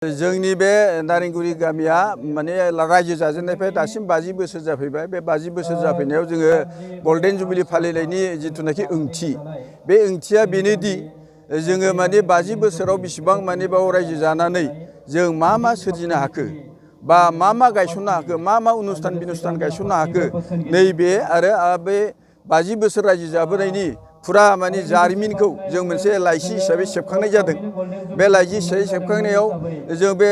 जोंनि बे नारेंगुरी गामिया माने रायजो जाजेननायनिफ्राय दासिम 50 बोसोर जाफैबाय। बे 50 बोसोर जाफैनायाव जोङो गल्डेन जुबिली फालिनायनि जिथुनाखि ओंथि, बे ओंथिया बेनोदि जोङो माने 50 बोसोराव बेसेबां माने बाव रायजो जानानै जों मा सोरजिनो हाखो, बा मा गायसननो हाखो, मा अनुस्थान बिनुस्थान गायसननो हाखो, नैबे आरो बे 50 बोसोर रायजो जाबोनायनि फुरा माने जारिमिनखौ जों मोनसे लाइसि हिसाबै सेबखांनाय जादों। बे लाइसि हिसाबै सेबखांनायाव जों बे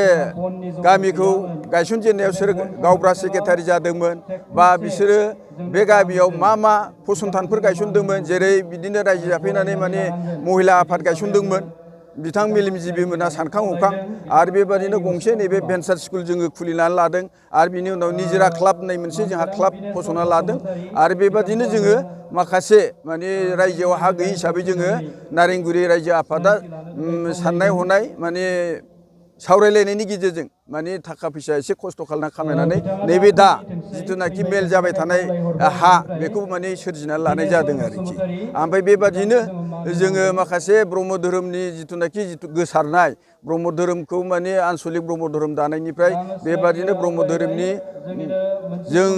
गामिखौ गायसनजेननायाव सोर गावबुरा सेक्रेटारि जादोंमोन, बा बिसोरो बे गामियाव मा फसंथानफोर गायसनदोंमोन, जेरै बिदिनो रायजो जाफैनानै माने महिला आफाद गायसनदोंमोन बिथां मेलेमजिबि मोना सानखां हखां, आरो बेबादिनो गंसे नैबे भेन्सार स्कुल जोङो खुलिनानै लादों, आरो बिनि उनाव निजिरा क्लाब होननाय मोनसे जोंहा क्लाब फसंना लादों। आरो बेबादिनो जोङो माखासे माने रायजोआव हा गैयै हिसाबै जोङो नारेंगुरी रायजो आफादा साननाय हनाय माने सावरायलायनायनि गेजेरजों माने थाखा फैसा एसे खस्थ' खालामनानै नैबे दा जिथुनाखि मेल जाबाय थानाय हा, बेखौ माने सोरजिनानै लानाय जादों आरोखि। ओमफ्राय बेबादिनो जोङो माखासे ब्रह्म धोरोमनि जिथुनाखि गोसारनाय, ब्रह्म धोरोमखौ माने आनसलिक ब्रह्म धोरोम दानायनिफ्राय बेबादिनो ब्रह्म धोरोमनि जों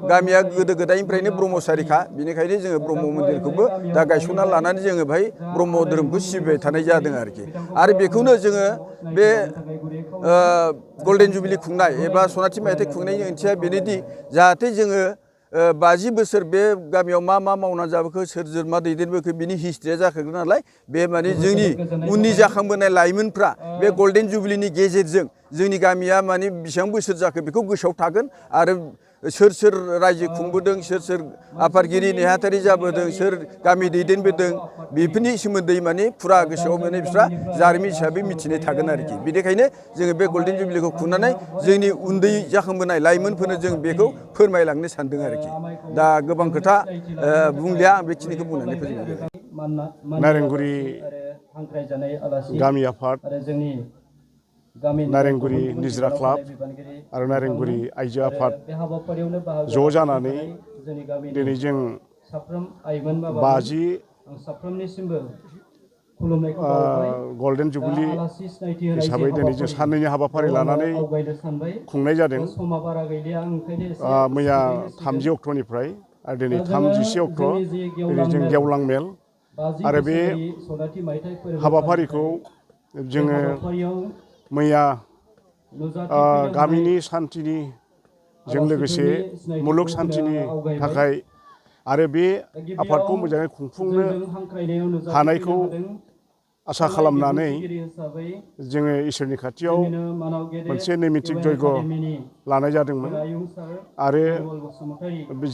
गामिया गोदो गोदायनिफ्रायनो ब्रह्मचारिखा, बेनिखायनो जोङो ब्रह्म मन्दिरखौबो दा गायसनना लानानै जोङो बेहाय ब्रह्म धोरोमखौ सिबिबाय थानाय जादों आरोखि। आरो बेखौनो जोङो बे गल्डेन जुबिली खुंनाय एबा सनाथि मायथाइ खुंनायनि ओंथिया बेनोदि जाहाथे जोङो 50 बोसोर बे गामियाव मा मावनानै जाबोखो, सोर मा दैदेनबोखो, बिनि हिस्ट्रिया जाखागोन नालाय, बे माने जोंनि उननि जाखांबोनाय लाइमोनफ्रा बे गल्डेन जुबिलीनि गेजेरजों जोंनि गामिया माने बेसेबां बोसोर जाखो बेखौ गोसोआव थागोन, आरो सोर रायजो खुंबोदों, सोर आफादगिरि नेहाथारि जाबोदों, सोर गामि दैदेनबोदों, बेफोरनि सोमोन्दै माने फुरा गोसोआव माने बिस्रा जारिमिन हिसाबै मिथिनाय थागोन आरोखि। बेनिखायनो जोङो बे गल्डेन जुबिलीखौ खुंनानै जोंनि उन्दै जाखांबोनाय लाइमोनफोरनो जों बेखौ फोरमायलांनो सानदों आरोखि। दा गोबां खोथा बुंलिया, आं बेखिनिखौ बुंनानै फोजोबनाय जाबाय। नारेंगुरी गामि आफाद, नारेंगुरी निजिरा क्लाब आरो नारेंगुरी आइजो आफाद ज' जानानै दिनै जों 50 गल्डेन जुबिली हिसाबै दिनै जों साननैनि हाबाफारि लानानै खुंनाय जादों। मैया 30 अक्ट'निफ्राय आरो दिनै 31 अक्ट', दिनै जों गेवलां मेल, आरो बे हाबाफारिखौ जोङो मैया गामिनि सान्थिनि जों लोगोसे मुलुग सान्थिनि थाखाय आरो बे आफादखौ मोजाङै खुंफुंनो हानायखौ आसा खालामनानै जोङो इसोरनि खाथियाव मोनसे नैमित्तिक जयग' लानाय जादोंमोन। आरो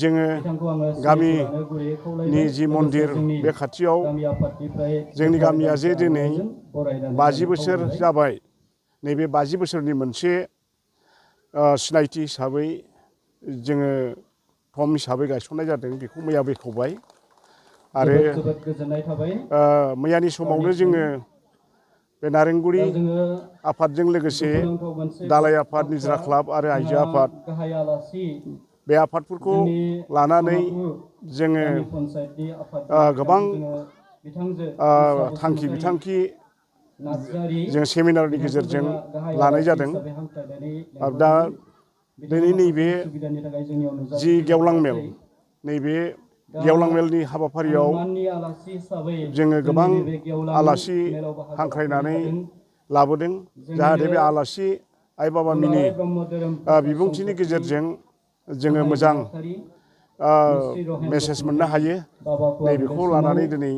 जोङो गामिनि जि मन्दिर, बे खाथियाव जोंनि गामिया जे दिनै 50 बोसोर जाबाय, नैबे 50 बोसोरनि मोनसे सिनायथि हिसाबै जोङो थं हिसाबै गायसननाय जादों, बेखौ मैया बेखेवबाय। आरो मैयानि समावनो जोङो बे नारेंगुरी आफादजों लोगोसे दालाइ आफाद, निजिरा क्लाब आरो आइजो आफाद, बे आफादफोरखौ लानानै जोङो गोबां थांखि बिथांखि जों सेमिनारनि गेजेरजों लानाय जादों। दा दिनै नैबे जि गेवलां मेल, नैबे गेवलां मेलनि हाबाफारियाव जोङो गोबां आलासि हांख्रायनानै लाबोदों, जाहाथे बे आलासि आइ बाबामोननि बिबुंथिनि गेजेरजों जोङो मोजां मेसेज मोननो हायो। नैबेखौ लानानै दिनै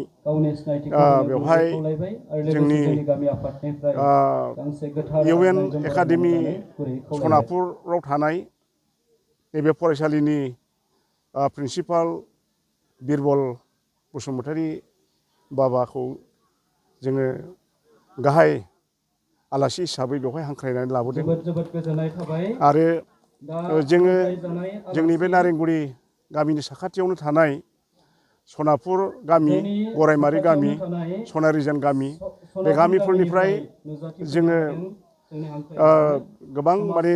बेवहाय जोंनि UN एकाडेमि सनापुराव थानाय नैबे फरायसालिनि प्रिन्सिपाल बिरबल बसुमतारी बाबाखौ जोङो गाहाय आलासि हिसाबै बेवहाय हांख्रायनानै लाबोदों। आरो जोङो जोंनि बे नारेंगुरी गामिनि साखाथियावनो थानाय सनापुर गामि, गराइमारि गामि, सनारिजान गामि, बे गामिफोरनिफ्राय जोङो गोबां माने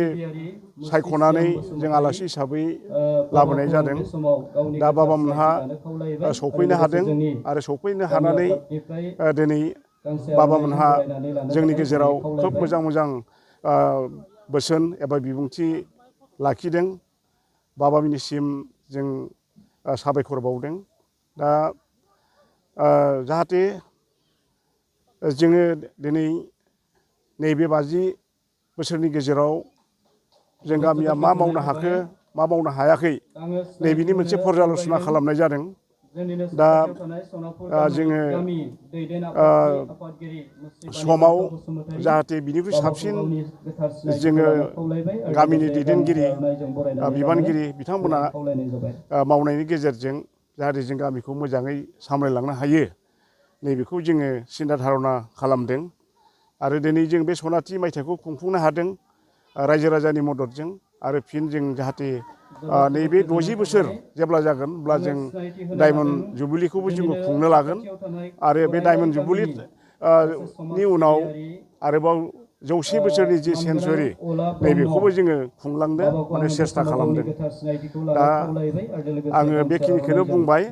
सायख'नानै जों आलासि हिसाबै लाबोनाय जादों। दा बाबामोनहा सफैनो हादों, आरो सफैनो हानानै दिनै बाबामोनहा जोंनि गेजेराव खोब मोजां बोसोन एबा बिबुंथि लाखिदों बाबामोननिसिम जों साबायखर बावदों। दा जाहाथे जोङो दिनै नैबे 50 बोसोरनि गेजेराव जों गामिया मा मावनो हाखो मा मावनो हायाखै नैबेनि मोनसे पर्याल'सना खालामनाय जादों। दा जोङो समाव जाहाथे बिनिख्रुइ साबसिन जोङो गामिनि दैदेनगिरि बिबानगिरि बिथांमोना मावनायनि गेजेरजों जाहाथे जों गामिखौ मोजाङै सामलायलांनो हायो नैबेखौ जोङो सिन्था धारना खालामदों। आरो दिनै जों बे सनाथि मायथाइखौ खुंफुंनो हादों रायजो राजानि मददजों। आरो फिन जों जाहाथे नैबे 60 बोसोर जेब्ला जागोन अब्ला जों डायमन्ड जुबुलिखौबो जोङो खुंनो लागोन। आरो बे डायमन्ड जुबुलि नि उनाव आरोबाव 100 बोसोरनि जि सेन्सुरि नैबेखौबो जोङो खुंलांनो माने सेस्था खालामदों। दा आङो बेखिनिखौनो बुंबाय।